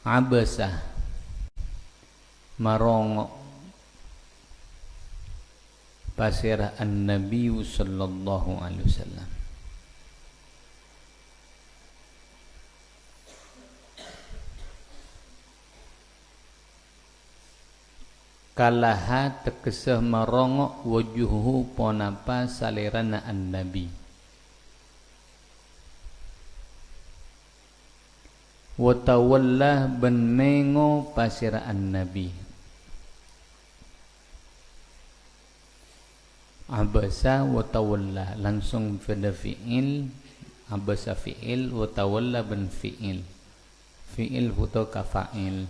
abasa marongok pasirah an-nabi sallallahu alaihi wasallam. Kalaha tekesah marongok wajuhu ponapa salirana an-nabi. Watawalla ben mengo pasira an-nabi. Abasa watawalla langsung pada fi'il, abasa fi'il, watawalla ben fi'il. Fi'il foto ka fa'il.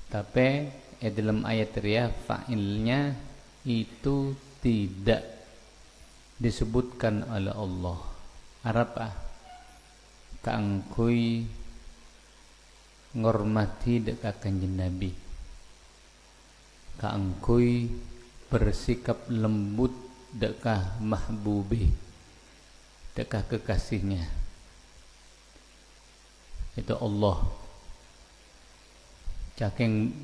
Tapi dalam ayat ria fa'ilnya itu tidak disebutkan oleh Allah. Arapa kaangkuy ngormati dekat kanjeng Nabi, kaangkuy bersikap lembut dekat mahbubi, dekat kekasihnya. Itu Allah caking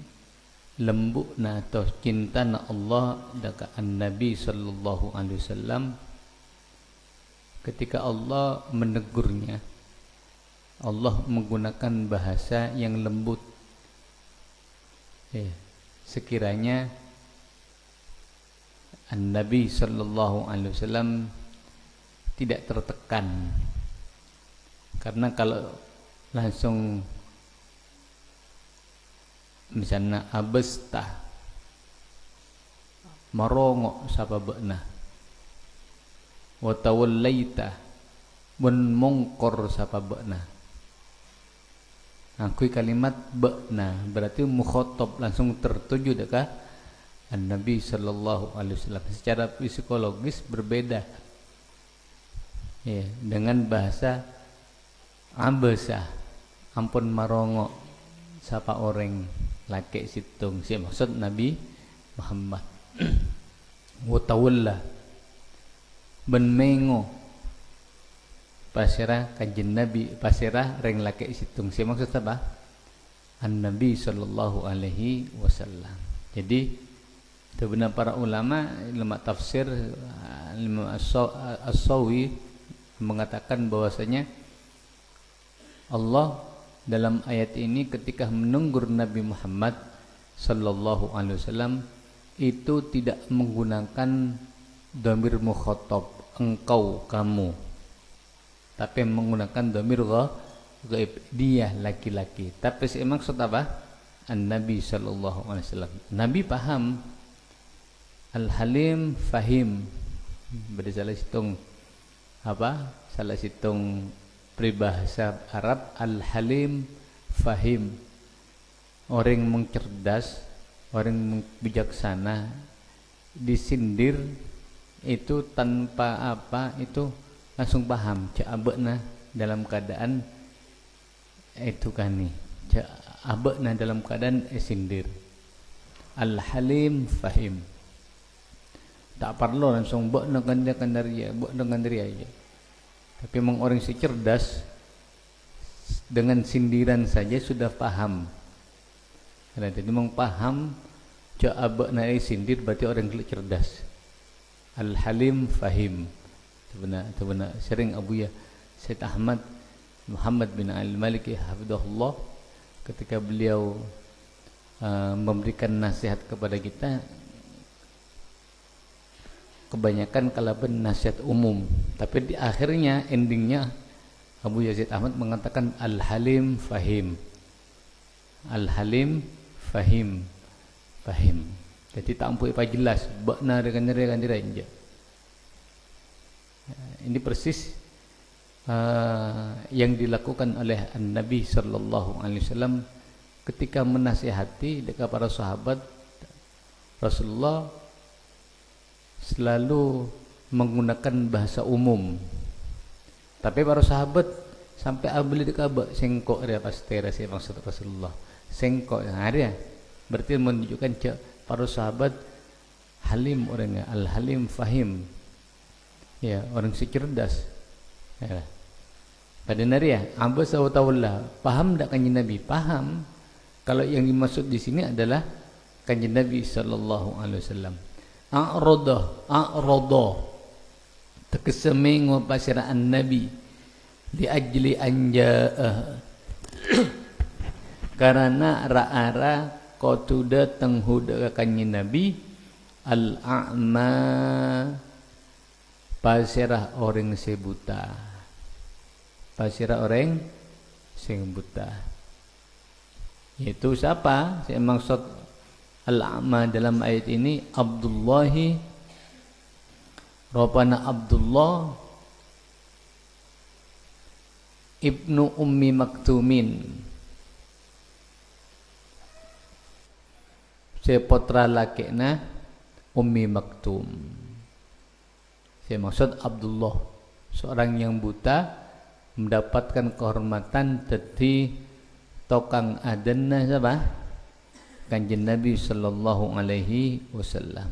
lembut na atau cinta na Allah dekat an-Nabi sallallahu alaihi wasallam. Ketika Allah menegurnya, Allah menggunakan bahasa yang lembut. Sekiranya an-Nabi sallallahu alaihi wasallam tidak tertekan, karena kalau langsung misalnya abesta marongok sapa beuna wa tawallaita mun mungkor sapa beuna. Akui kalimat beuna berarti mukhatab langsung tertuju dekat an-Nabi sallallahu alaihi wasallam. Secara psikologis berbeda dengan bahasa abasa ampun marongok sapa orang laki situng, si maksud Nabi Muhammad. Watawalla ben mengo pasirah kanjeng Nabi, pasirah reng laki situng, si maksud apa? An-Nabi sallallahu alaihi wasallam. Jadi sebenarnya para ulama tafsir, Imam As-Sawi mengatakan bahwasanya Allah dalam ayat ini ketika menegur Nabi Muhammad sallallahu alaihi wasallam itu tidak menggunakan dhamir mukhatab engkau kamu, tapi menggunakan dhamir ghaib dia laki-laki. Tapi maksud apa? An-Nabi sallallahu alaihi wasallam. Nabi paham, Al-Halim fahim. Berarti salah hitung apa? Salah hitung peribahasa Arab, Al-Halim fahim. Orang yang cerdas, orang yang bijaksana disindir itu tanpa apa itu langsung paham. Cak abekna dalam keadaan itu kan nih. Cak abekna dalam keadaan sindir. Al-Halim fahim. Tak perlu langsung bek dengan dia, bek dengan dia aja. Tapi memang orang yang cerdas dengan sindiran saja sudah paham. Karena jadi memang paham cak abek naik sindir berarti orang yang cerdas. Al-Halim fahim. Itu benar. Sering Abuya Syed Ahmad Muhammad bin Al-Maliki hafidhahullah ketika beliau memberikan nasihat kepada kita, kebanyakan kalaban nasihat umum, tapi di akhirnya endingnya Abu Yazid Ahmad mengatakan Al-Halim fahim. Al-Halim fahim. Jadi tak ampuh apa jelas bakna dengan diri aja. Ini persis yang dilakukan oleh An-Nabi sallallahu alaihi wasallam ketika menasihati dekat para sahabat. Rasulullah selalu menggunakan bahasa umum, tapi para sahabat sampai abli dekabak sengkok dia pasti rasa maksud Rasulullah sengkok ada, berarti menunjukkan para sahabat halim orangnya, Al-Halim fahim, ya orang cerdas ya. Pada nari ya, abasa wa tawalla. Paham tak kanjeng Nabi? Paham. Kalau yang dimaksud di sini adalah kanjeng Nabi sallallahu alaihi wasallam. A'rada. Terkeseme ngopasiraan Nabi li ajli anja'ah. Karena ra'ara kotuda tenghuda kanjeng Nabi al-a'ma pasirah orang sebuta. Pasirah orang sing buta. Yaitu siapa? Saya maksud al-a'ma dalam ayat ini Abdullahi Rupana Abdullah ibnu Ummi Maktumin. Saya putra lakina Ummi Maktum. Saya maksud Abdullah, seorang yang buta mendapatkan kehormatan jadi tokang adanna siapa? Kanjeng Nabi sallallahu alaihi wasallam.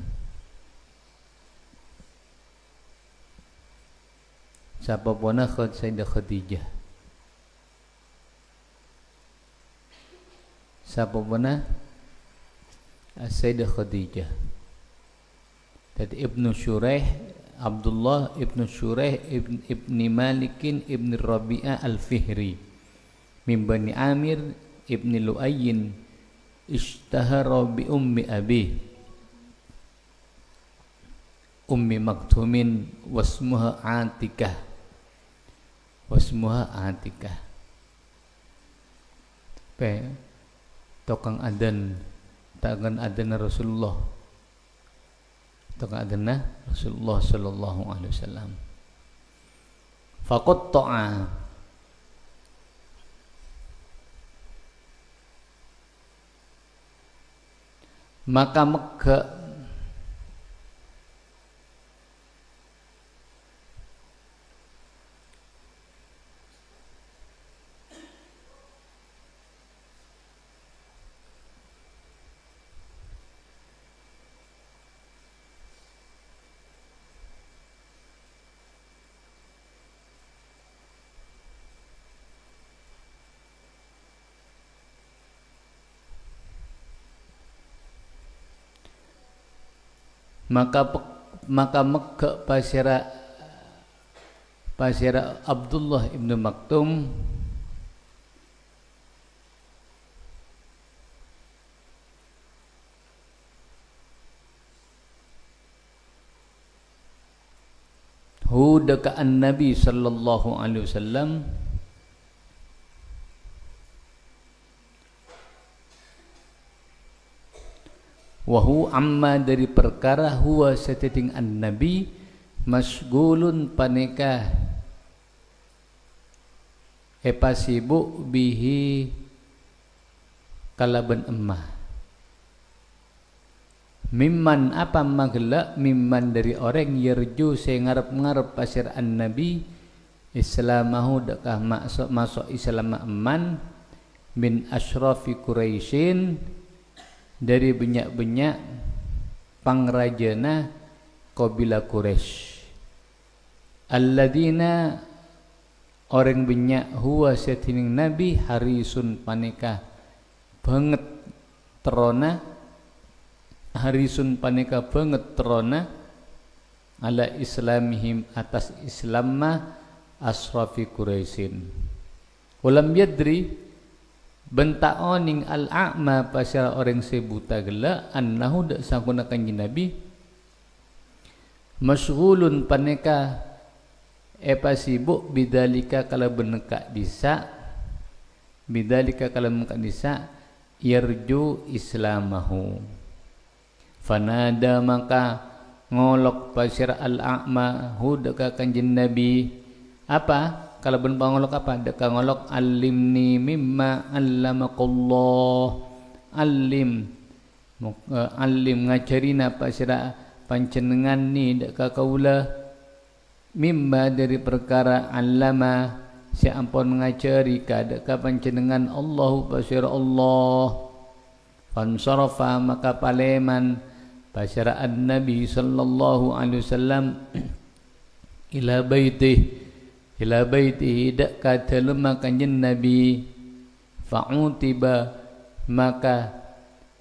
Siapa puna Sayyidah Khadijah. Siapa puna Sayyidah Khadijah. Jadi Ibnu Syuraih Abdullah ibn Syuraih ibn Malikin ibn Rabi'ah al-Fihri min Bani Amir ibn Lu'ayyin ishtahara bi ummi abi Ummi Maktumin wasmuha Atikah tokang adan tangan adan Rasulullah tengah adana Rasulullah sallallahu alaihi wasallam. Faqatta'a maka Mekah maka Mekah pasira Abdullah ibnu Maktum hudaka an-Nabi sallallahu alaihi wasallam wahu amma dari perkara huwa seteting an-nabi masgulun paneka epasibu bihi kalaban emmah mimman apa magla mimman dari orang yerju saya ngarep-ngarep pasir an-nabi islamahu dakah masuk Islam aman min asyrafi Quraisyin dari banyak-banyak pangrajana kabilah Quraisy alladzina orang banyak huwa setining nabi harisun paneka banget terona harisun paneka banget terona ala islamihim atas islamma asrafi Quraisyin ulam yadri bentak oning al-a'ma pasal orang sebuta gela annahu dak sakuna kanjeng Nabi masghulun paneka sibuk bidalika kala beneka disa bidalika kala beneka disa yarju islamahu fanada maka ngolok pasir al-a'ma hudaka kanjeng Nabi apa kalau ben pangolok apa deka ngolok alimni mimma allamakallah alim ngajarina pasira pancenengan ni deka kaula mimma dari perkara allama si ampun ngajari ka deka pancenengan Allahu pasira Allah fansarafa maka paleman pasira an-nabi sallallahu alaihi wasallam ila baitih ila baitihi dak ka dalem kanjeng Nabi fa'utiba maka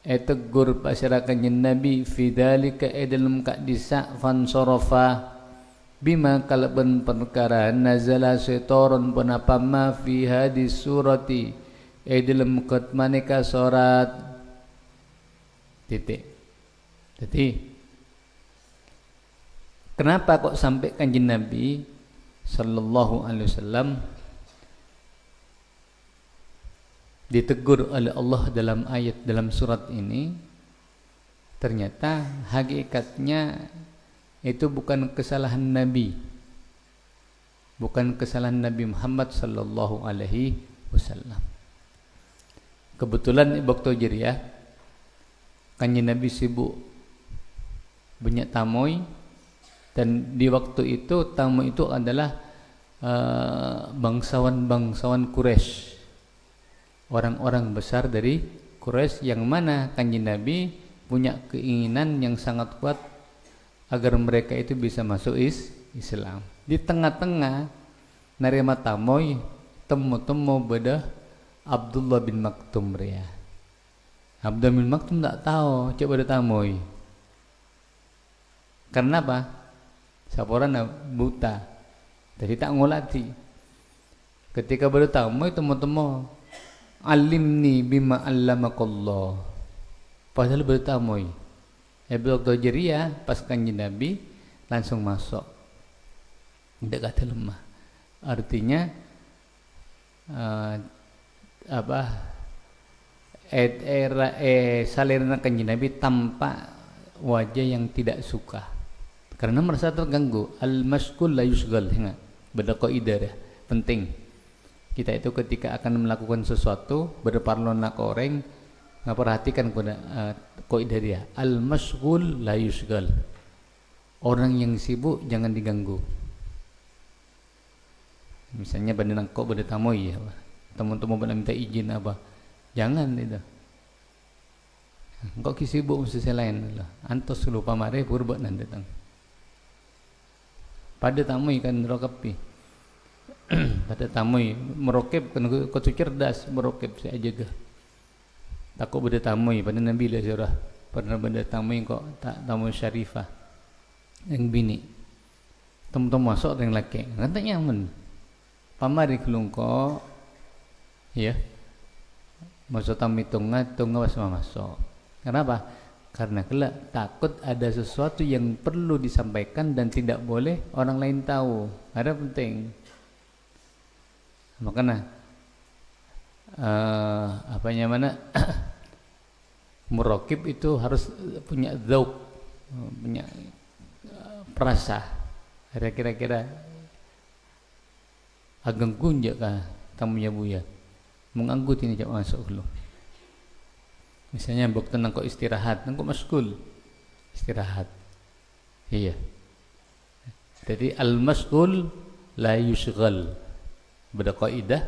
tegur pasira kanjeng Nabi fi dzalika dalam ka disa fansarafa bima kalaban perkara nazala setoron penapa ma fi hadis surati dalam kat maneka surat titik. Jadi kenapa kok sampai kanjeng Nabi sallallahu alaihi wasallam ditegur oleh Allah dalam ayat dalam surat ini? Ternyata hakikatnya itu bukan kesalahan Nabi, bukan kesalahan Nabi Muhammad sallallahu alaihi wasallam. Kebetulan waktu Jariah kanjeng Nabi sibuk banyak tamoy, dan di waktu itu tamu itu adalah bangsawan-bangsawan Quraisy, orang-orang besar dari Quraisy yang mana kanjeng Nabi punya keinginan yang sangat kuat agar mereka itu bisa masuk Islam. Di tengah-tengah nerima tamoy temu-temu beda Abdullah bin Maktum ria. Abdullah bin Maktum tak tahu cek beda tamoy. Karena apa? Saporana buta. Jadi tak ngolati. Ketika beda tamoy temu-temu alimni bima allamakallah. Padahal beda tamoy. Waktu Jariah pas kanjeng Nabi langsung masuk. Tidak kata lemah. Artinya salirna kanjeng Nabi tampak wajah yang tidak suka karena merasa terganggu. Al-mashkul la yusghal. Ingat, beda kaidah penting. Kita itu ketika akan melakukan sesuatu berparlon nak orang ngaperhatikan pada kaidah dia. Al-mashghul la yusghal. Orang yang sibuk jangan diganggu. Misalnya pada nangkok pada tamoy ya, teman-teman pada minta izin apa, jangan itu. Engkau sibuk mesti selain lah. Antos lupa mare purba nan datang. Pada tamoy kan rokapi. Pada tamoy merokep kan kau cerdas merokep saya jaga. Takut pada tamoy pada Nabi lah surah. Pernah pada tamoy kok tak tamu syarifah yang bini. Teman-teman masuk yang laki. Nanti nyaman. Pamari kelungko ya masuk tamu tunggu masuk. Kenapa? Karena kelak takut ada sesuatu yang perlu disampaikan dan tidak boleh orang lain tahu. Ada penting. Makanya muraqib itu harus punya dzauq, punya perasa. Ada kira-kira agak gunjak kah tamunya buya menganggut ini jak masuk dulu. Misalnya waktu nangkok istirahat, nangkok maskul istirahat. Iya. Jadi al-maskul la yushghal. Beda kaidah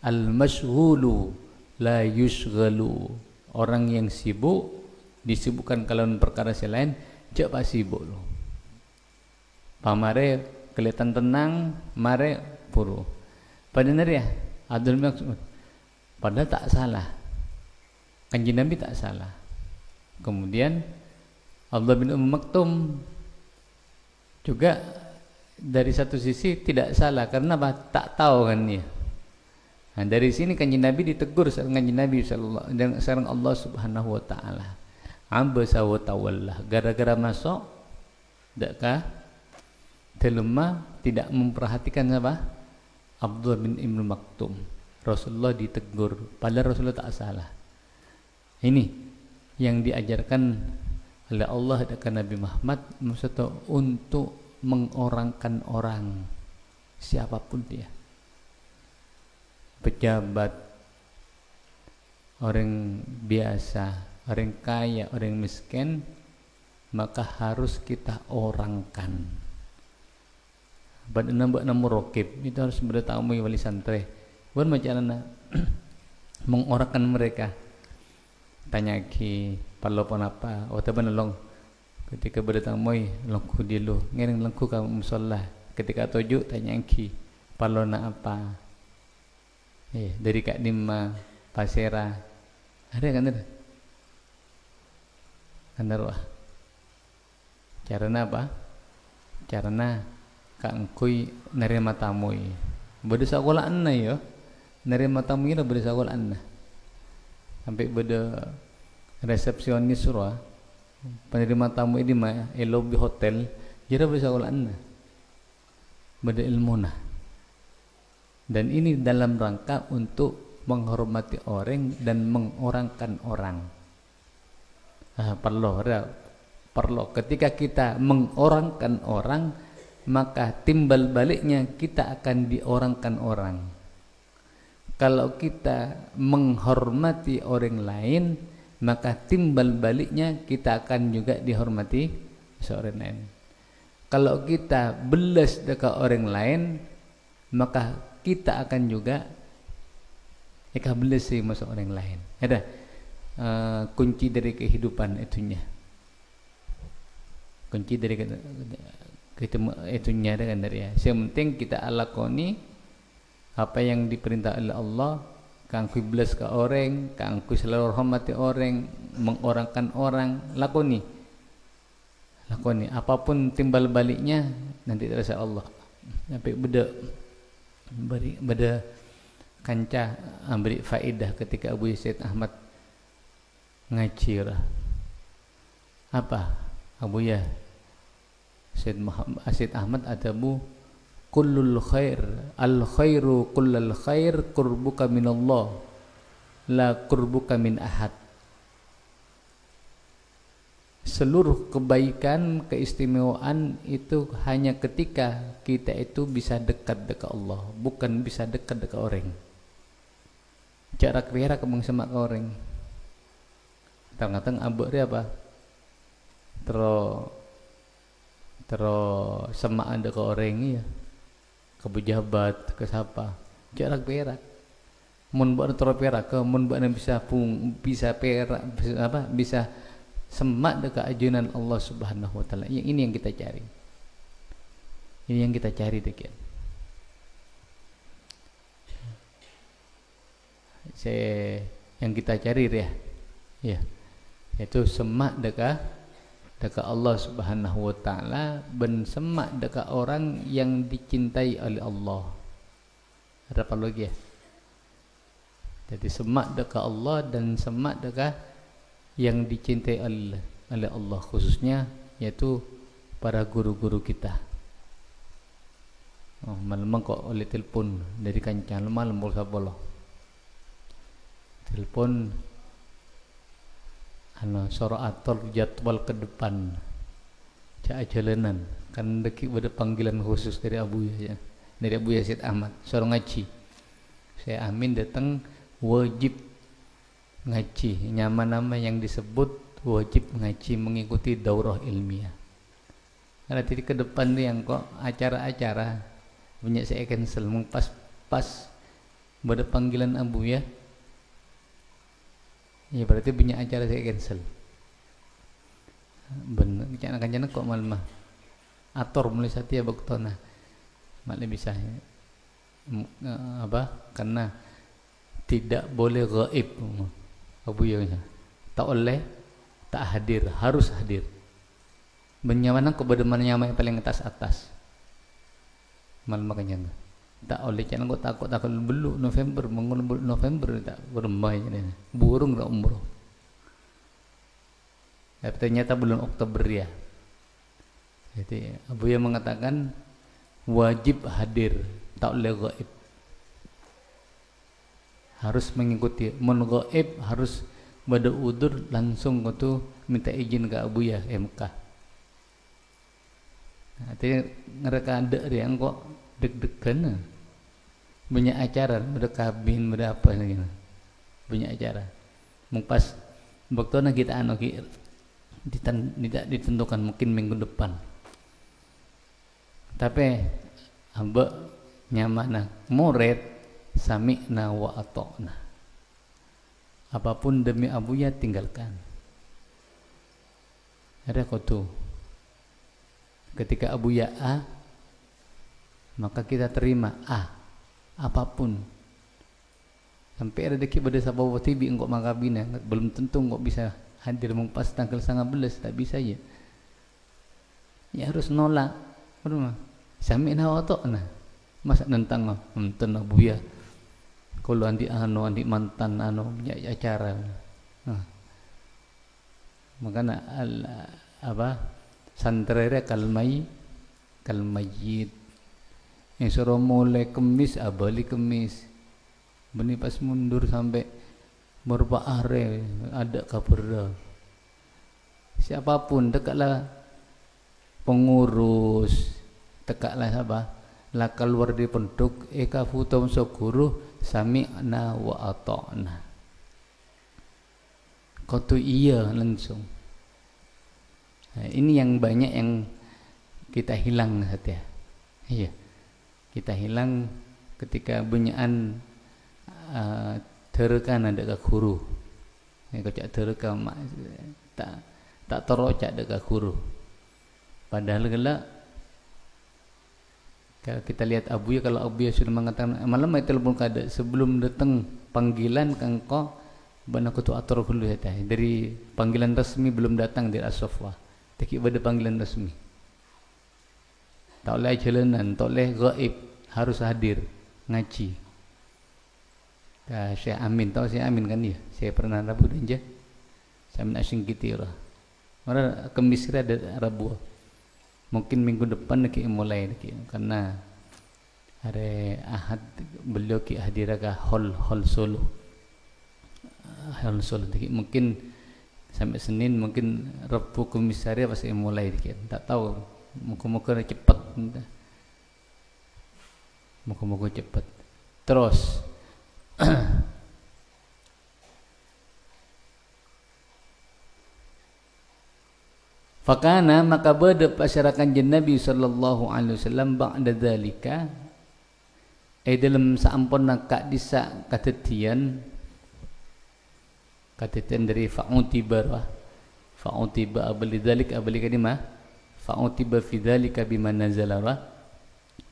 al-mashghulu la yushghalu. Orang yang sibuk disibukkan kalau perkara selain jak pas sibuk lo. Pamare kelihatan tenang, mare puru. Pada ya, adul maksud. Padahal tak salah. Kanjeng Nabi tak salah. Kemudian Allah bin Maktum juga dari satu sisi tidak salah karena apa? Tak tahu kan dia. Nah, dari sini kanjeng Nabi ditegur sareng kanjeng Nabi sallallahu dan sareng Allah Subhanahu wa taala. Abasa wa tawalla. Gara-gara masuk dakkah telemah tidak memperhatikan apa? Abdullah bin Ibnu Maktum. Rasulullah ditegur padahal Rasulullah tak salah. Ini yang diajarkan oleh Allah dan Nabi Muhammad maksudnya untuk mengorangkan orang siapapun dia. Pejabat, orang biasa, orang kaya, orang miskin, maka harus kita orangkan. Pada nambah muraqib itu harus bertamu wali santri. Bukan macam mengorangkan mereka. Tanya ki palopon apa? Oh taban long. Ketika bertamu longku dulu, ngereng longku kamu musola. Ketika tujuh tanya ki palona apa, dari Kak Dimma, Pasera, ada kan ada? Kandarwah. Carana apa? Carana kaangkuy nerima tamu. Beda sakolaan na yo. Nerima tamu ina beda sakolaan na. Sampai beda resepsionis surah. Penerima tamu ini mah lobby hotel, jera beda sakolaan na. Beda ilmu na. Dan ini dalam rangka untuk menghormati orang dan mengorangkan orang. Perlu ketika kita mengorangkan orang, maka timbal baliknya kita akan diorangkan orang. Kalau kita menghormati orang lain, maka timbal baliknya kita akan juga dihormati seorang lain. Kalau kita belas dekat orang lain, maka kita akan juga belas masuk orang lain. Ada kunci dari kehidupan itunya. Kunci dari itunya dengan dari ya. Yang penting kita lakoni apa yang diperintah oleh Allah, kangku belas ke orang, kangku selalu hormati orang, mengorangkan orang, lakoni. Apapun timbal baliknya nanti terasa Allah. Sampai beda kancah beri faedah ketika Abu Said Ahmad ngaji lah. Apa Abu ya Said Ahmad adabu kullul khair al khairu kullal khair qurbuka minallah la qurbuka min ahad. Seluruh kebaikan, keistimewaan itu hanya ketika kita itu bisa dekat dekat Allah, bukan bisa dekat dekat orang. Cara kira kemang semak orang. Tengah-tengah abuk dia apa? Terus semak dekat orang ya. Ke pejabat, ke siapa? Cara kira. Mun buat terus perak, mun buat bisa perak, bisa semak dekat ajunan Allah Subhanahu wa taala. Ini yang kita cari. Ini yang kita cari dekat. Yang kita cari ya. Ya. Itu semak dekat Allah Subhanahu wa taala, ben semak dekat orang yang dicintai oleh Allah. Ada apa lagi ya? Jadi semak dekat Allah dan semak dekat yang dicintai oleh Allah, khususnya yaitu para guru-guru kita. Malam kok oleh telepon dari kancah malam boleh sabolo. Telepon atur jadwal ke depan. Cak jalanan kan deki ada panggilan khusus dari Abu ya. Dari Abu Said Ahmad, seorang ngaji. Saya amin datang wajib ngaji, nama-nama yang disebut wajib ngaji mengikuti daurah ilmiah. Karena tadi ke depan nih yang kok acara-acara banyak saya cancel, pas pada panggilan Abu ya. Ya berarti banyak acara saya cancel. Benar, kancana kok malam atur mulai Satya Baktona. Malah bisa karena tidak boleh gaib. Abu ya, tak oleh, tak hadir, harus hadir. Benyamanang kepada mana yang paling atas. Malam makanya tak oleh jangan kau takut beluk November mengun November tak bermain ini burung tak umroh. Tapi ternyata bulan Oktober ya. Jadi Abu yang mengatakan wajib hadir, tak oleh gaib. Harus mengikuti, mun gaib harus pada udur langsung tu minta izin ke Abu ya MK. Artinya mereka ada yang kok deg-degan, banyak acara, ada kabin, ada apa gitu, banyak acara. Mungpas waktu kita tidak ditentukan mungkin minggu depan. Tapi hamba nyaman murid. Sami'na wa ata'na. Apapun demi Abu ya tinggalkan. Ada kotu. Ketika Abu ya A maka kita terima apapun. Sampai ada deki pada sabawa tibi engkau makabina, belum tentu engkau bisa hadir pas tanggal 19, tak bisa ya. Ya harus nolak. Betul. Sami nawatokna. Masa nentang nentang buya. Kalau andi mantan punya acara. Makanya santrere kalmayit. Yang suruh mulai kemis abali kemis. Beni pas mundur sampai berapa hari ada kabar. Siapapun dekatlah pengurus, dekatlah apa? Lah keluar di penduk eka futum soguru sami'na wa ata'na. Kau tu iya langsung. Nah, ini yang banyak yang kita hilang saja. Iya. Kita hilang ketika bunyaan terekan ada ke guru. Kau cak terekan tak terocak ada ke guru. Padahal kalau kita lihat Abuya, kalau Abuya sudah mengatakan malam itu telepon kada sebelum datang panggilan ke engkau bana kutu atur dulu ya teh. Dari panggilan resmi belum datang dari As-Safwa. Taki pada panggilan resmi. Tak boleh jalanan, tak boleh gaib, harus hadir ngaji. Syekh Amin, tahu Syekh Amin kan ya? Saya pernah Rabu dan je. Saya menasing kitira. Orang kemis ada Rabu. Mungkin minggu depan nak mulai karena hari Ahad beliau ki hadir ke hall Solo. Hall Solo mungkin sampai Senin, mungkin Rabu Kamis hari pasti mulai tak tahu. Muka-muka cepat. Muka-muka cepat. Terus fakana maka beda pasyarakat Nabi sallallahu alaihi wasallam ba'da dzalika dalam saampun nak disa katetian dari fa'utiba abli dzalik abli kadima fa'utiba fi dzalika bima nazala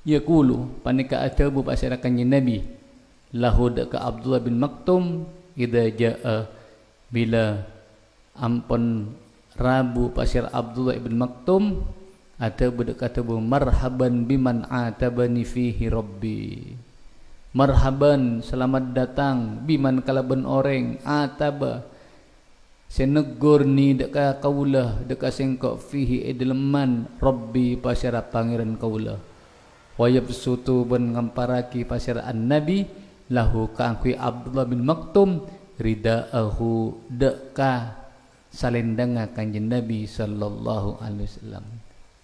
yaqulu panika atabu pasyarakat Nabi lahu ka Abdullah bin Maktum idza jaa bila ampun Rabu pasir Abdullah bin Maktum ada berkata marhaban biman atabani fihi rabbi. Marhaban, selamat datang biman kalaban orang ataba senegur ni deka kaulah deka sengkok fihi edeleman rabbi pasir pangeran kaulah. Wa yabsutu ben ngamparaki pasir an-nabi lahu kangkui Abdullah bin Maktum ridaahu deka salendanga kanjeng Nabi sallallahu alaihi wasallam.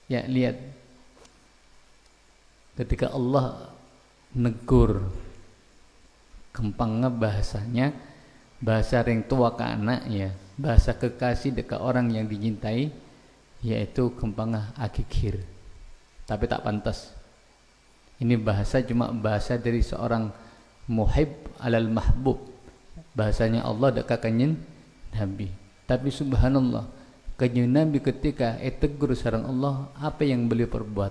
Ya lihat ketika Allah negur kempangnya bahasanya bahasa ring tua ke anak ya, bahasa kekasih dekat orang yang dicintai yaitu kempangnya akikir. Tapi tak pantas. Ini bahasa cuma bahasa dari seorang muhib alal mahbub, bahasanya Allah dekat kanjeng Nabi. Tapi subhanallah kanjeng Nabi ketika tegur sareng Allah, apa yang beliau perbuat?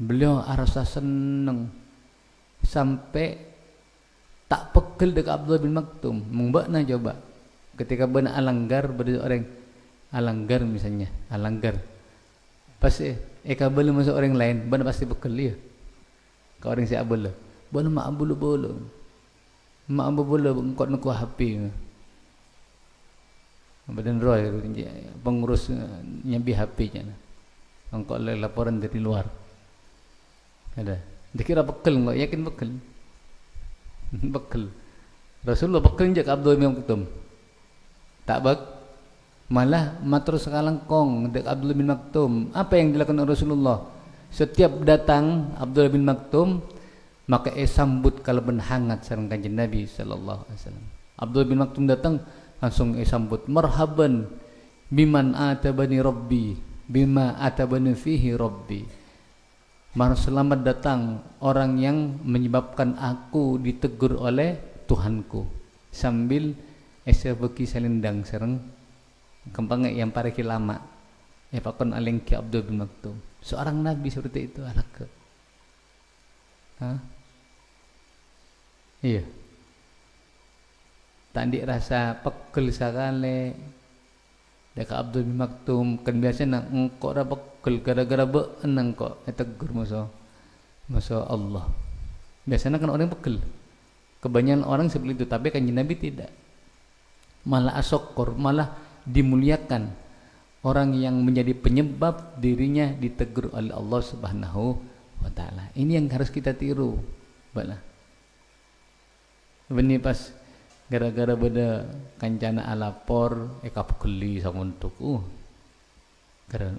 Beliau rasa senang sampai tak pegel dekat Abdullah bin Maktum. Membakna coba ketika benar alanggar berdua orang alanggar misalnya alanggar pasti kabel masuk orang lain benar pasti pegel ya ke orang si abul boleh mak abul boleh mak abul boleh engkau nak HP badan roy pengurus nyambi HP-nya engkau laporan dari luar ada dikira pegel enggak yakin pegel pegel Rasulullah pegel je ke Abdul bin Maktum tak bak malah matur sekalang kong dek Abdul bin Maktum. Apa yang dilakukan Rasulullah setiap datang Abdul bin Maktum maka sambut kalaban hangat sareng kanjeng Nabi sallallahu alaihi wasallam. Abdul bin Maktum datang langsung sambut marhaban biman atabani rabbi bima atabani fihi rabbi. Selamat datang orang yang menyebabkan aku ditegur oleh Tuhanku. Sambil beki salindang sereng kempang yang pareki lama pakon alengki Abdul bin Maktum. Seorang nabi seperti itu alaka. Hah? Iya. Tak rasa pegel sakale. Deka Abdul bin Maktum kan biasanya engkau dah pegel gara-gara beenang kok tegur masa Allah. Biasanya kan orang pegel. Kebanyakan orang seperti itu, tapi Kanjeng Nabi tidak. Malah asokor, malah dimuliakan orang yang menjadi penyebab dirinya ditegur oleh Allah Subhanahu wa taala. Ini yang harus kita tiru. Baiklah. Beni pas gara-gara beda kancana alapor kapugeli samuntuk gara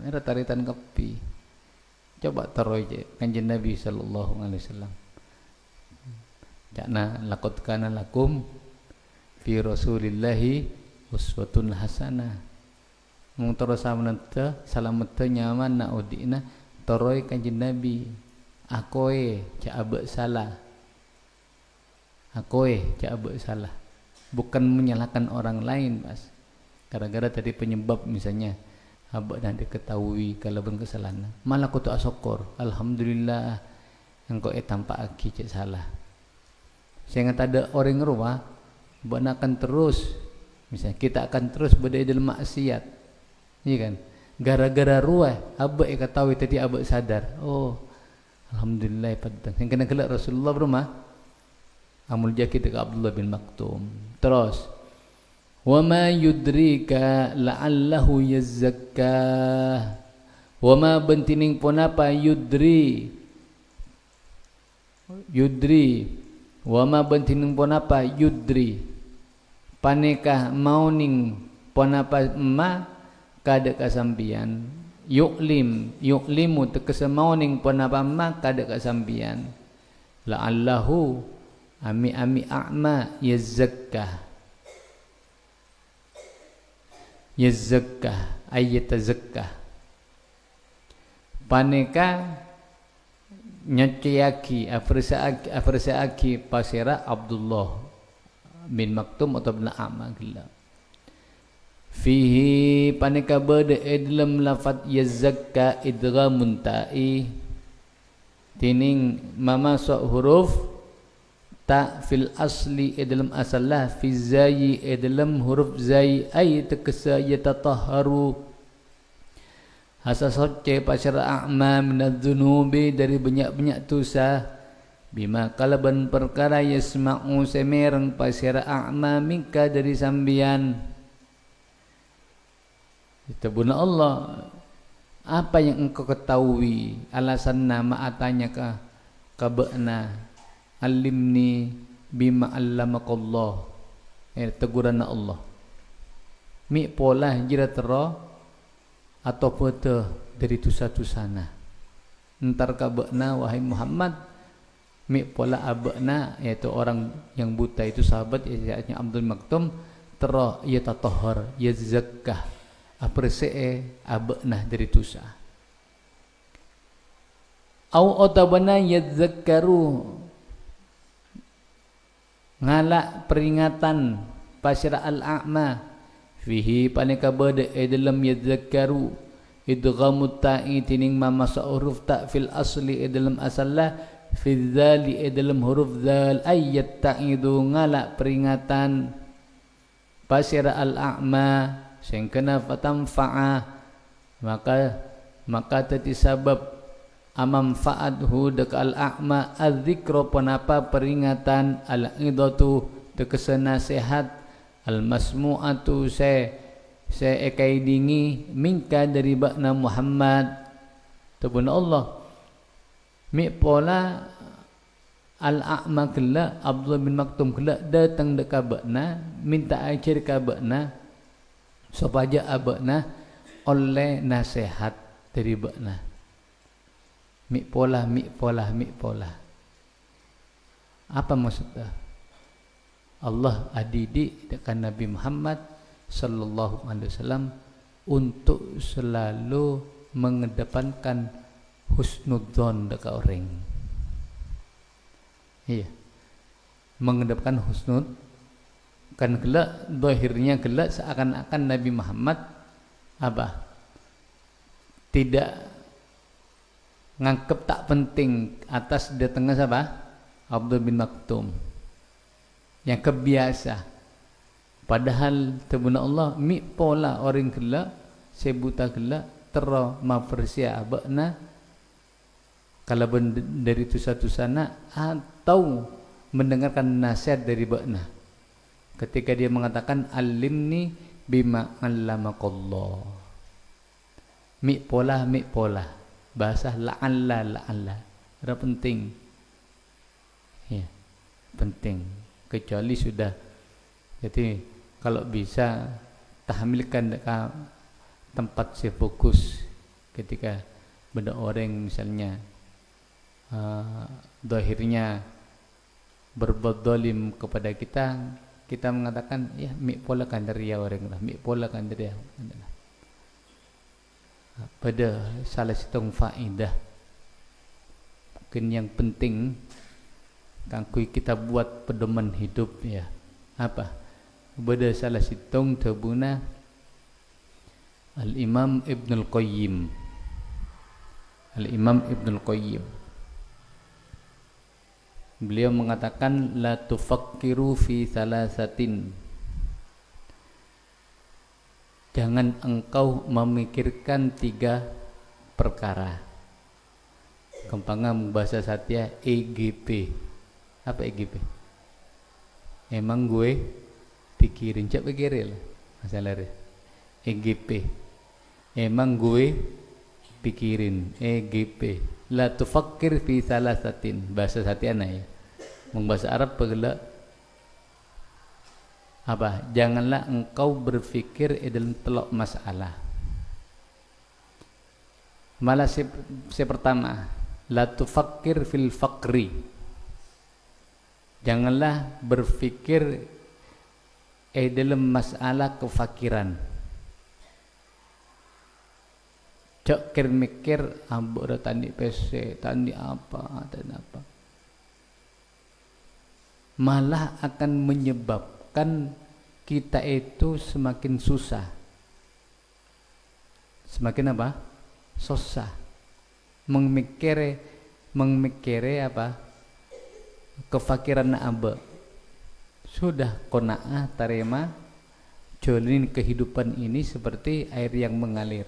era taritan kepi coba taroy je Kanjeng Nabi sallallahu alaihi wasallam cakna laqad kana lakum fi rasulillahi uswatun hasanah mung terus samunta salamete nyaman na udina taroy Kanjeng Nabi akoe ca abe salah cak abek salah, bukan menyalahkan orang lain, Mas. Gara-gara tadi penyebab misalnya abek dah diketahui kalau ben kesalahan, malah kutu asokor, alhamdulillah engkau tampak aki cak salah. Sehingga ada orang rumah, bukan akan terus, misalnya kita akan terus berada dalam maksiat, iya kan? Gara-gara ruah abek ketahui tadi abek sadar, oh alhamdulillah pada. Yang kena kelak Rasulullah berumah. Amul jakit dekat Abdullah bin Maktum. Terus, wa ma yudrika la'allahu yazakka. Wa ma bentining pun apa yudri. Wa ma bentining pun apa yudri. Panekah mauning pun apa ma kada kasampian. Yuklimu tekesa mauning pun apa ma kada kasampian. La'allahu ami a'ma yazakka ayatazakka paneka nyaciyaki afrisaaki pasira Abdullah bin Maktum atau bin A'ma gila fihi paneka berde dalam lafaz yazakka idghamun ta'i tining mamasuk huruf ta fil asli dalam asallah fi zai dalam huruf zai ay tekesa yatatahharu hasa soce pasara a'ma minadzunubi dari banyak-banyak dosa bima kalaban perkara yasma'u semerang pasara a'ma minka dari sambian kita buna Allah apa yang engkau ketahui alasan nama atanya ka kabana alimni bima allamakallah teguran Allah mi pola jira tero atau poto dari dosa-dosana entar kabekna wahai Muhammad mi pola abekna yaitu orang yang buta itu sahabat yaitu Abdul Maktum tero ya tatahhar ya zakkah apresee abekna dari dosa au otabana yadzakkaru ngalak peringatan pasira al-a'ma fihi paneka bade dalam yadzakkaru idghamut ta'i tining mamasa huruf ta fil asli dalam asallah fi dzali dalam huruf dzal ayat ta'idu ngalak peringatan pasira al-a'ma sing kena fatamfa'a maka tadi sabab amanfaathu dek al-a'ma az-zikra penapa peringatan al-idatu dekesa nasihat al-masmu'atu se ekai dingi minka dari bakna Muhammad tabun Allah mi pola al-a'ma kala Abdullah bin Maktum kala datang dek bakna minta akhir ka bakna supaya abakna oleh nasihat dari bakna mi pola. Apa maksudnya? Allah adidik dengan Nabi Muhammad sallallahu alaihi wasallam untuk selalu mengedepankan husnudzon dekat orang. Iya. Mengedepankan husnud kan gelak zahirnya gelak seakan-akan Nabi Muhammad apa? Tidak nganggep tak penting atas datangnya siapa? Abdul bin Maktum yang kebiasa. Padahal tebuna Allah mi pola orang gelak sebuta gelak tero mapersia abakna kalau dari satu sana atau mendengarkan nasihat dari bakna ketika dia mengatakan alimni bima 'allamakallah. Mi pola bahasa la'alla ada penting ya, penting kecuali sudah. Jadi kalau bisa tahmilkan dekat tempat saya fokus ketika benda orang misalnya zahirnya berbuat zalim kepada kita, kita mengatakan ya mi pola kan dari ya orang lah, mi pola kan dari ya. Pada salah satu faedah mungkin yang penting kangkui kita buat pedoman hidup ya. Apa? Pada salah satu tabuna Al-Imam Ibnul Qayyim. Al-Imam Ibnul Qayyim beliau mengatakan la tufakkiru fi thalathatin, jangan engkau memikirkan 3 perkara. Kempangan bahasa Satya EGP. Apa EGP? Emang gue pikirin, cak pikirin lah masalahnya. EGP. Emang gue pikirin. EGP. La tufakkir fi thalathatin. Bahasa Satyana ya. Bahasa Arab pegala apa? Janganlah engkau berfikir dalam telok masalah. Malah si pertama, la tufakkir fil faqri. Janganlah berfikir dalam masalah kefakiran. Cok mikir ambok dah tandi PC, tandi apa dan apa. Malah akan menyebabkan kita itu semakin susah. Semakin apa? Susah. Mengmikir apa? Kefakiran aba. Sudah qanaah tarema jalanin kehidupan ini seperti air yang mengalir.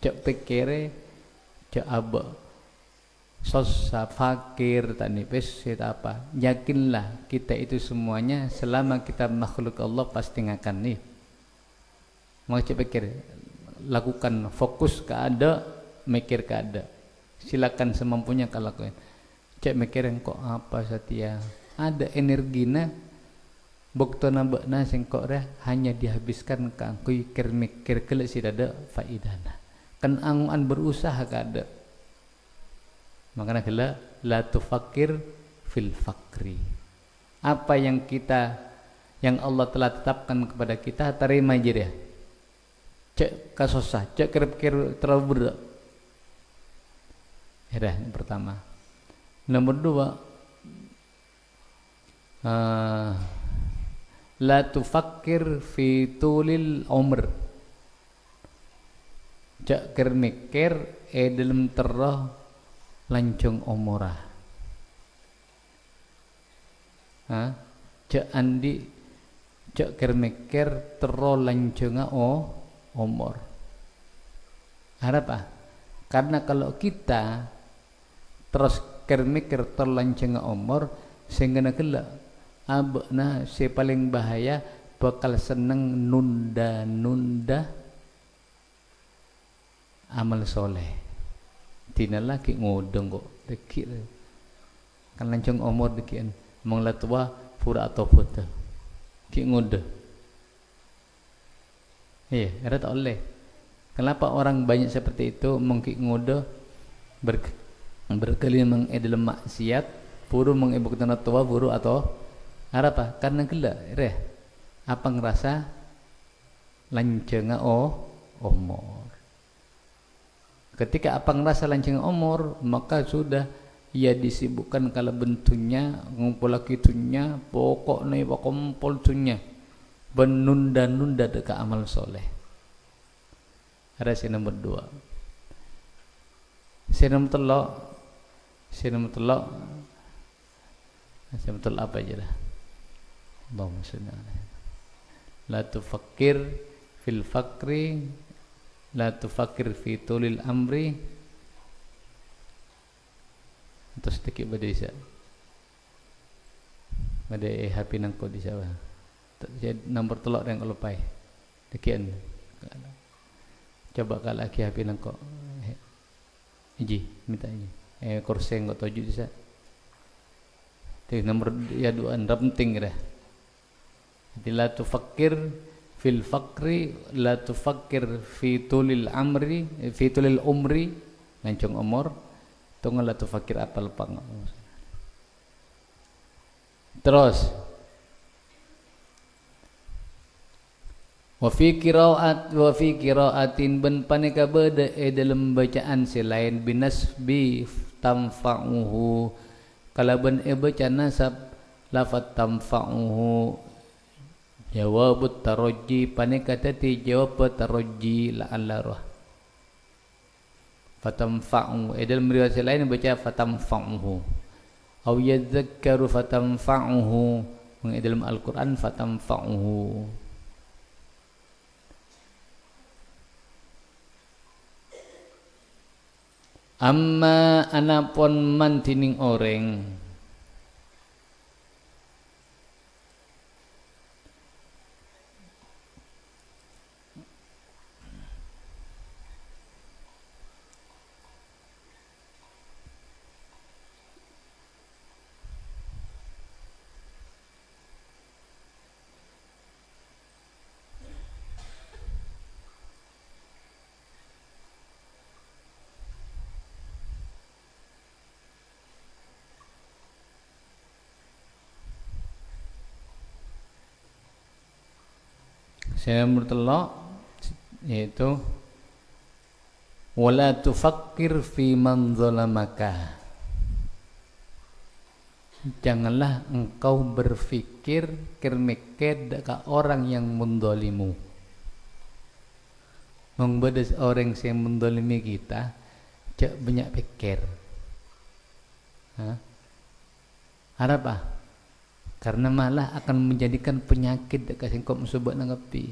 Cak pikire cak aba susah fakir tak nipis apa. Yakinlah kita itu semuanya selama kita makhluk Allah pasti akan nih. Mau cak pikir lakukan fokus ke ada, mikir ke ada. Silakan semampunya kalau lakukan. Cak mikirin kok apa Satya ada energina boktona bakna sengkok dah hanya dihabiskan ke angku mikir kelak si ada faidana. Kan anguan berusaha kada. Makanya kala la tufakir fil fakri. Apa yang Allah telah tetapkan kepada kita terima aja dia. Cek kasosah, cek kira-kira terlalu berat. Ya yang pertama. Nomor 2 la tufakir fi tulil umr. Cak mikir dalam terah lancung umurah. Cak andi cak mikir terah lancunga umur. Apa? Karena kalau kita terus mikir terlancunga umur sehingga nakela abna si paling bahaya bakal seneng nunda amal soleh. Tina lagi ngodong kok dekik kan lancung umur dekian mong latwa pura atau puta ki ngode. Iya, ada tak oleh. Kenapa orang banyak seperti itu mengki ngode berkelimang dalam maksiat puru mengibukkan tua puru atau apa? Karena gila reh apa ngerasa lancenga umur. Ketika apa ngerasa lancenga umur maka sudah ia disibukkan kalau bentuknya ngumpul kitunya pokoknya kumpul tunya menunda-nunda dekat amal soleh. Ada si nomor 2 Sinem telok macam telok apa aja dah. Allahumma shalli alaihi. La tufakkir fil fakri, la tufakkir fi tulil amri. Terus sedikit badai happy nangko di sawah. Nomor telok yang lupai. Dekian. Coba kalau lagi happy nangko. Iji minta ini. Kursi enggak tuju di sana. Jadi nomor ya dua penting dah. Jadi la tufakkir fil fakri, la tufakkir fi tulil amri, fi tulil umri, lancung umur. Tunggu la tufakkir apal pang. Terus wa fi qiraatin ban paneka beda dalam bacaan selain binasbi tamfa'uhu kalaban baca nasab lafat tamfa'uhu jawab tarajji paneka tati jawab tarajji la'allarah fatamfa'u dalam riwayat lain baca fatamfa'uhu aw yadzakkaru fatamfa'uhu dalam Al-Qur'an fatamfa'uhu. Amma anapun mantining orang saya bertelok yaitu wala tufakkir fi man zalamaka, janganlah engkau berfikir mikir ke orang yang mendolimu. Membedes orang yang mendolimi kita cak banyak pikir. Harap karena malah akan menjadikan penyakit dekat singkop musibah nanggapi.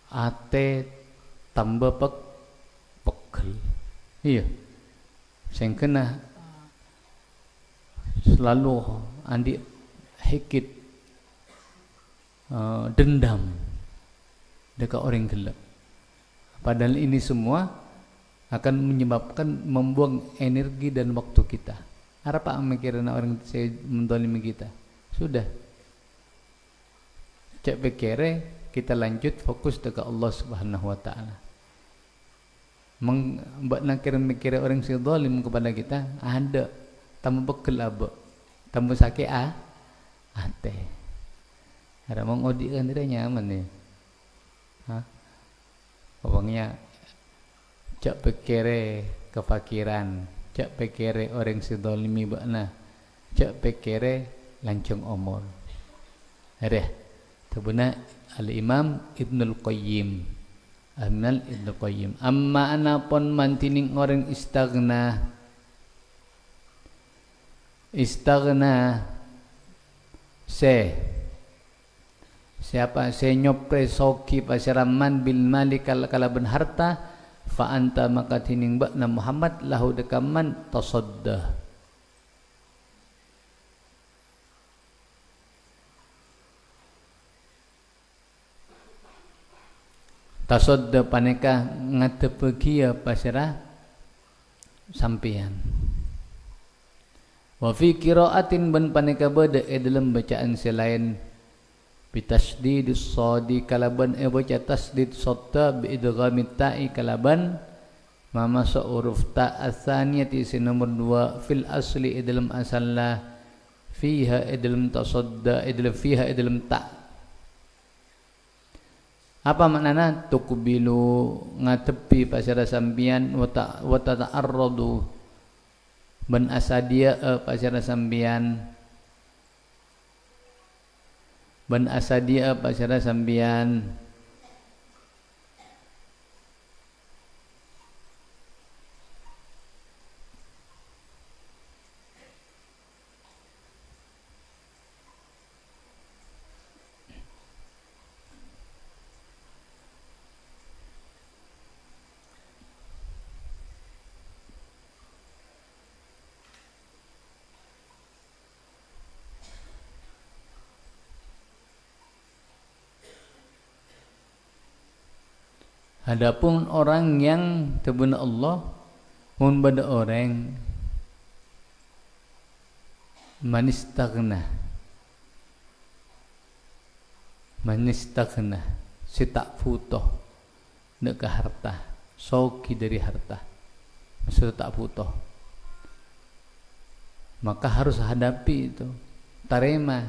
Ate tambah pegel. Iya. Sing kena selalu andi hikit dendam dekat orang gelap. Padahal ini semua akan menyebabkan membuang energi dan waktu kita. Apa mikirin orang saya mendolimi kita? Sudah. Cek pikirnya kita lanjut fokus dekat Allah Subhanahu wa taala. Mbak nakir mikir orang yang zalim kepada kita ada tambah bekel abak tambah sakit ate ada mau ngodi kan tidak nyaman nih pokoknya cak pikirnya kefakiran, cak pikirnya orang yang zalimi bakna, cak pikirnya lancung umur. Ada tabuna al-Imam Ibnul Qayyim amma anapun mantining orang istagna siapa nyopre soki pasiraman bil mali kalaban harta fa anta maka tining bakna Muhammad lahu dekaman tasaddah tasodda paneka ngatepegia pasirah sampian. Wa fi qiraatin ban paneka beda dalam bacaan selain bitasdidis shadi kalaban baca tasdid sotta bi idghamit ta'i kalaban mamasa huruf ta atsaniyati nomor 2 fil asli dalam asalna fiha dalam tasadda dalam fiha dalam ta. Apa maknanya tuqbilu ngatepi pasara sambian wa ta'arradu ban asadia pasara sambian ban asadia pasara sambian Adapun orang yang terbuna Allah mun bada orang manistaghna si tak butuh nak harta, soki dari harta, maksudnya tak butuh, maka harus hadapi itu, tarema,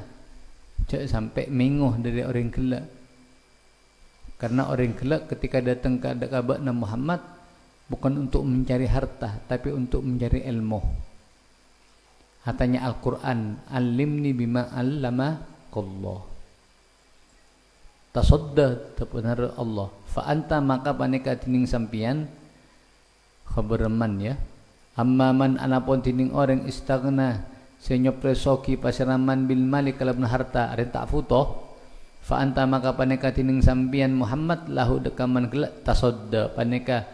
jangan sampai menguh dari orang gelak. Karena orang gelak ketika datang ke Nabi Muhammad bukan untuk mencari harta, tapi untuk mencari ilmu. Katanya Al-Quran, alimni bima allamakallah. Tasadda tebenar Allah. Fa anta maka paneka tining sampian khabaraman ya. Amma man anapun tining orang istaghna senyopresoki pasiraman bil mali kalabna harta are tak futoh. Fa anta maka paneka tining sampian Muhammad lahu dekaman gelak tasadda paneka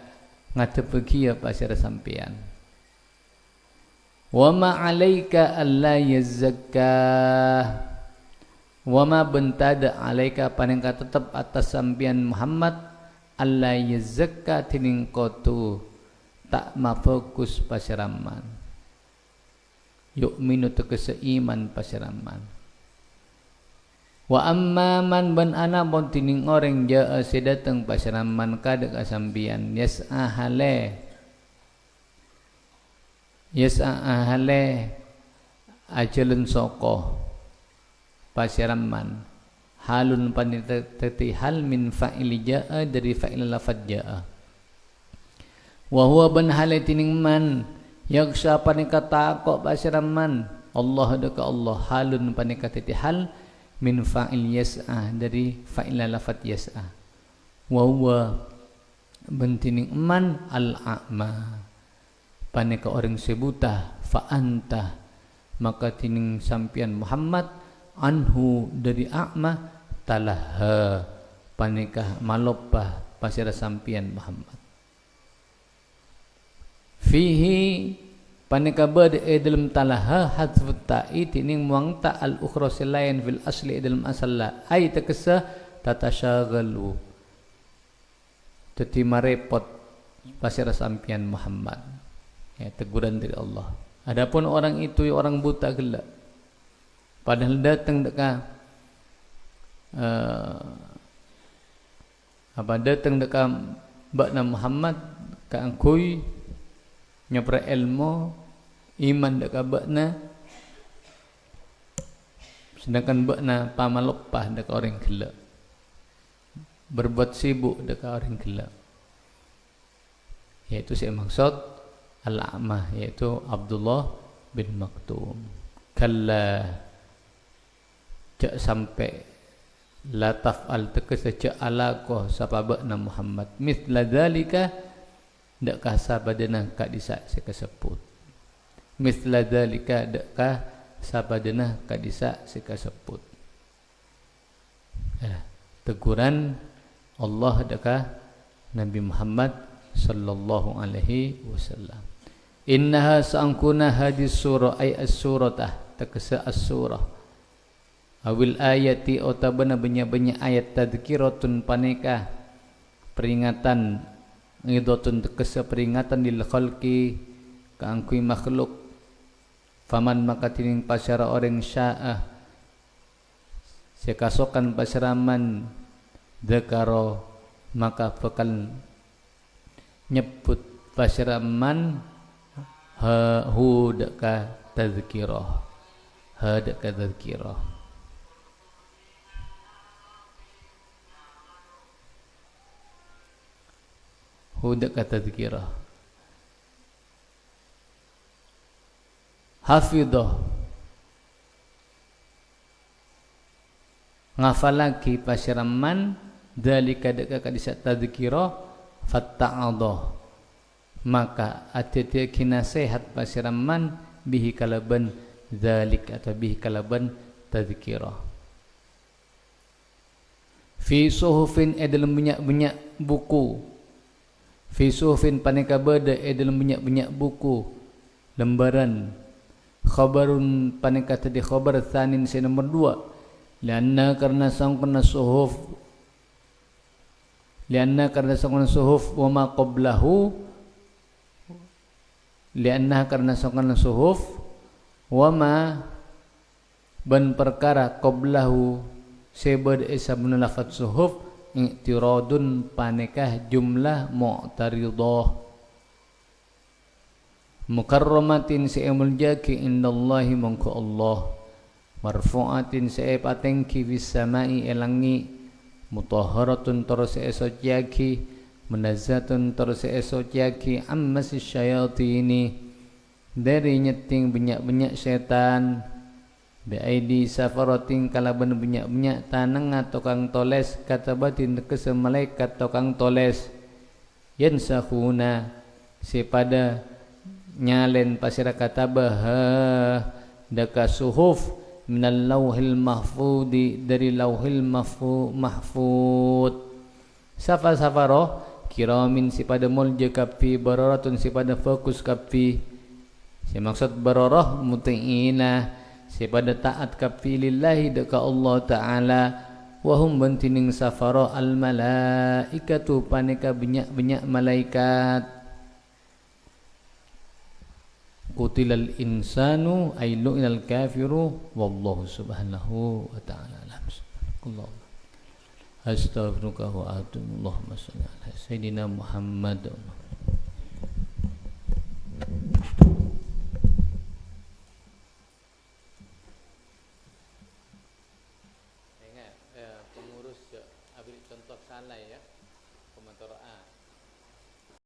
ngatepeki ya pasir sampian. Wa ma alaika alla yazakka wa ma bentada alaika panengka tetap atas sampian Muhammad alla yazakka tining kotu tak mafokus pasiraman yu'minu tegese iman pasiraman wa amma man ban ana bon tining orang jaa sedateng pasiraman kadek asampian yas'a hale ajalun soko pasiraman halun panitati hal min fa'ili ja'a dari fa'il lafad ja'a wa huwa ban halatining man yaksha panika takok pasiraman Allah deka Allah halun panikati hal min fa'il yas'a dari fa'il lafad yas'a wa huwa bentining man al-a'ma panika orang sebuta fa anta maka tining sampian Muhammad anhu dari a'ma talaha panikah malopah pasira sampian Muhammad fihi panikah bade dalam talaha hadfut ta'i tining muang ta al ukhra selain fil asli dalam asalla ai takasa tatasyagalu teti marepot pasira sampian Muhammad ya teguran dari Allah. Adapun orang itu orang buta gelak padahal datang dekat datang dekat bakna Muhammad ka angkui nyapra ilmu iman dekat bakna sedangkan bakna pamalopah dekat orang gelak berbuat sibuk dekat orang gelak yaitu saya maksud al-a'mah yaitu Abdullah bin Maktum kalla cak sampai la taf'al tekesa cak alaqah sapabakna Muhammad mithla dzalika dak kasabadana ka disa sekaseput mithla dzalika dak kasabadana ka disa sekaseput teguran Allah dak Nabi Muhammad sallallahu alaihi wasallam innaha sa'angkuna hadis surah ay as-suratah tekesa as-surah awil ayati otabana banyak-banyak ayat tadhkiratun paneka peringatan ngidotun tekesa peringatan lil khalqi kaangkui makhluk faman maka tining pasyara orang sya'ah sekasokan pasyaraman dzakaro maka bakal nyebut pasyaraman hu deka tadhkirah ha deka tadhkirah hudak kata dzikirah hafidhah ngafalaki pasyaraman dalika deka kadisa tadzkirah fatta'adhah maka ati-ati kinasihat pasyaraman bihi kalaban dzalik atau bihi kalaban tadzkirah fi suhufin dalam banyak buku fi suhufin paneka bada dalam banyak buku lembaran khabarun paneka tadi khabar tsanin si nomor 2 lianna karena sang kena suhuf lianna karena songan suhuf wa ma qablahu, lianna karena songan suhuf wa ma ban perkara qablahu sebad isabun lafat suhuf i'tiradun panekah jumlah mu'taridah mukarramatin se'emul jaki indallahi mongko Allah marfu'atin se'epatengki fis samai elangi mutahharatun terus esojaki munazzatun terus esojaki ammas syayatini dari nyeting benyak-benyak setan biaidi safaratin kalaban benyak-benyak tanang tukang toles katabatin kese malaikat tukang toles yansahuna sepada nyalen pasira katabah daka suhuf minal lauhil mahfudi dari lauhil mahfud safaro kiramin si pada mulja kafi bararatun si pada fokus kafi si maksud bararah muti'ina si pada taat kafi lillahi deka Allah ta'ala wahum bantining safaro al malaikatu paneka banyak malaikat Qutilal insanu ay lu'inal kafiru wallahu subhanahu wa ta'ala alam. Allah astaghfiruka wa atubu Allahumma shalli ala sayyidina Muhammad. Ingat pengurus ambil contoh salah ya.